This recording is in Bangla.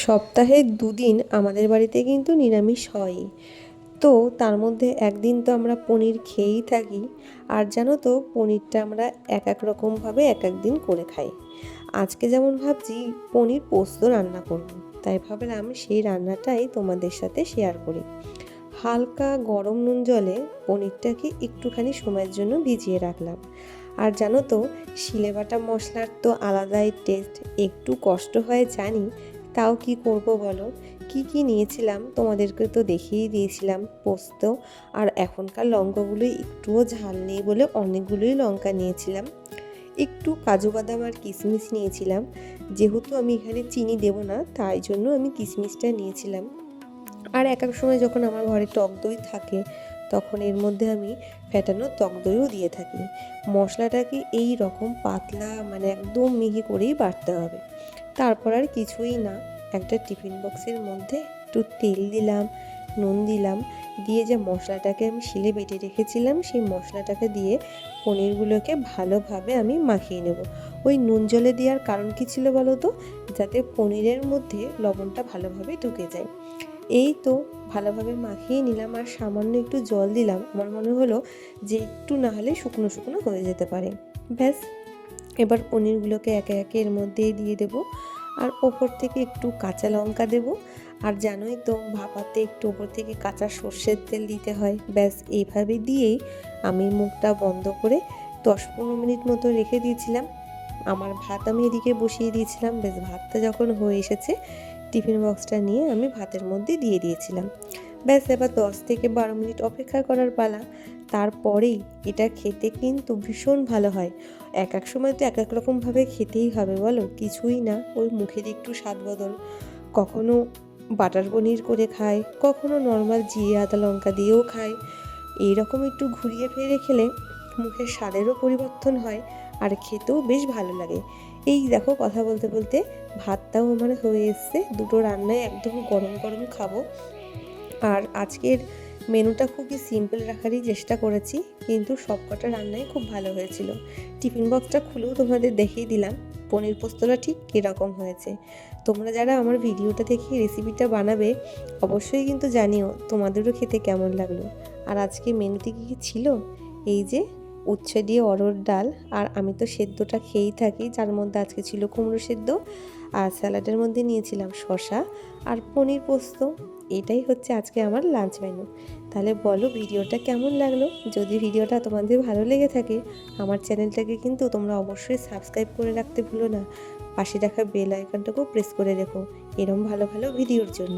সপ্তাহে দুদিন আমাদের বাড়িতে কিন্তু নিরামিষ হয়ই। তো তার মধ্যে একদিন তো আমরা পনির খেয়েই থাকি। আর জানো তো, পনিরটা আমরা এক এক রকমভাবে এক এক দিন করে খাই। আজকে যেমন ভাবছি পনির পোস্ত রান্না করব, তাই ভাবলাম সেই রান্নাটাই তোমাদের সাথে শেয়ার করি। হালকা গরম নুন জলে পনিরটাকে একটুখানি সময়ের জন্য ভিজিয়ে রাখলাম। আর জানো তো, শিলে বাটা মশলার তো আলাদাই টেস্ট। একটু কষ্ট হয় জানি, তাও কি করব বলো। কি কি নিয়েছিলাম তোমাদেরকে তো দেখিয়ে দিয়েছিলাম। পোস্ত আর এখনকার লঙ্কাগুলো একটুও ঝাল নেই বলে অনেকগুলোই লঙ্কা নিয়েছিলাম। একটু কাজু বাদাম আর কিশমিশ নিয়েছিলাম। যেহেতু আমি এখানে চিনি দেব না, তাই জন্য আমি কিশমিশটা নিয়েছিলাম। আর এক এক সময় যখন আমার ঘরে টক দই থাকে, তখন এর মধ্যে আমি ফ্যাটানো টক দইও দিয়ে থাকি। মশলাটাকে এই রকম পাতলা, মানে একদম মিহি করেই বাটতে হবে। তারপর আর কিছুই না, একটা টিফিন বক্সের মধ্যে একটু তেল দিলাম, নুন দিলাম, দিয়ে যে মশলাটাকে আমি শিলে বেটে রেখেছিলাম সেই মশলাটাকে দিয়ে পনিরগুলোকে ভালোভাবে আমি মাখিয়ে নেব। ওই নুন জলে দেওয়ার কারণ কী ছিল বলো তো? যাতে পনিরের মধ্যে লবণটা ভালোভাবে ঢুকে যায়। এই তো ভালোভাবে মাখিয়ে নিলাম, আর সামান্য একটু জল দিলাম। আমার মনে হলো যে একটু না হলে শুকনো শুকনো হয়ে যেতে পারে। ব্যাস, এবার পনিরগুলোকে একে একে এর মধ্যে দিয়ে দেব। আর ওপর থেকে একটু কাঁচা লঙ্কা দেব। আর জানোই তো, ভাপাতে একটু ওপর থেকে কাঁচা সর্ষের তেল দিতে হয়। ব্যাস, এইভাবে দিয়েই আমি মুখটা বন্ধ করে 10-15 মিনিট মতো রেখে দিয়েছিলাম। আমার ভাত আমি এদিকে বসিয়ে দিয়েছিলাম। বেশ, ভাতটা যখন হয়ে এসেছে, টিফিন বক্সটা নিয়ে আমি ভাতের মধ্যে দিয়ে দিয়েছিলাম। ব্যাস, এবার 10-12 মিনিট অপেক্ষা করার পালা। তারপরেই এটা খেতে কিন্তু ভীষণ ভালো হয়। এক এক সময় তো এক এক রকমভাবে খেতেই হবে বলো, কিছুই না, ওই মুখের একটু স্বাদ বদল। কখনো বাটার পনির করে খায়, কখনো নর্মাল জিরে আদা লঙ্কা দিয়েও খায়। এইরকম একটু ঘুরিয়ে ফিরে খেলে মুখের স্বাদেরও পরিবর্তন হয়, আর খেতেও বেশ ভালো লাগে। এই দেখো, কথা বলতে বলতে ভাতটাও আমার হয়ে এসছে। দুটো রান্নায় একদম গরম গরম খাবো। আর আজকের মেনুটা খুবই সিম্পল রাখারই চেষ্টা করেছি, কিন্তু সবকটা রান্নাই খুব ভালো হয়েছিল। টিফিন বক্সটা খুলেও তোমাদের দেখিয়ে দিলাম পনির পোস্তটা ঠিক কীরকম হয়েছে। তোমরা যারা আমার ভিডিওটা দেখে রেসিপিটা বানাবে, অবশ্যই কিন্তু জানিও তোমাদেরও খেতে কেমন লাগলো। আর আজকে মেনুতে কী কী ছিল, এই যে উচ্ছে দিয়ে অরহর ডাল, আর আমি তো সেদ্ধটা খেয়েই থাকি, যার মধ্যে আজকে ছিল কুমড়ো সেদ্ধ। আর স্যালাডের মধ্যে নিয়েছিলাম শসা আর পনির পোস্ত। এটাই হচ্ছে আজকে আমার লাঞ্চ মেনু। তাহলে বলো, ভিডিওটা কেমন লাগলো? যদি ভিডিওটা তোমাদের ভালো লেগে থাকে, আমার চ্যানেলটাকে কিন্তু তোমরা অবশ্যই সাবস্ক্রাইব করে রাখতে ভুলো না। পাশে রাখা বেল আইকনটাকেও প্রেস করে রেখো এরম ভালো ভালো ভিডিওর জন্য।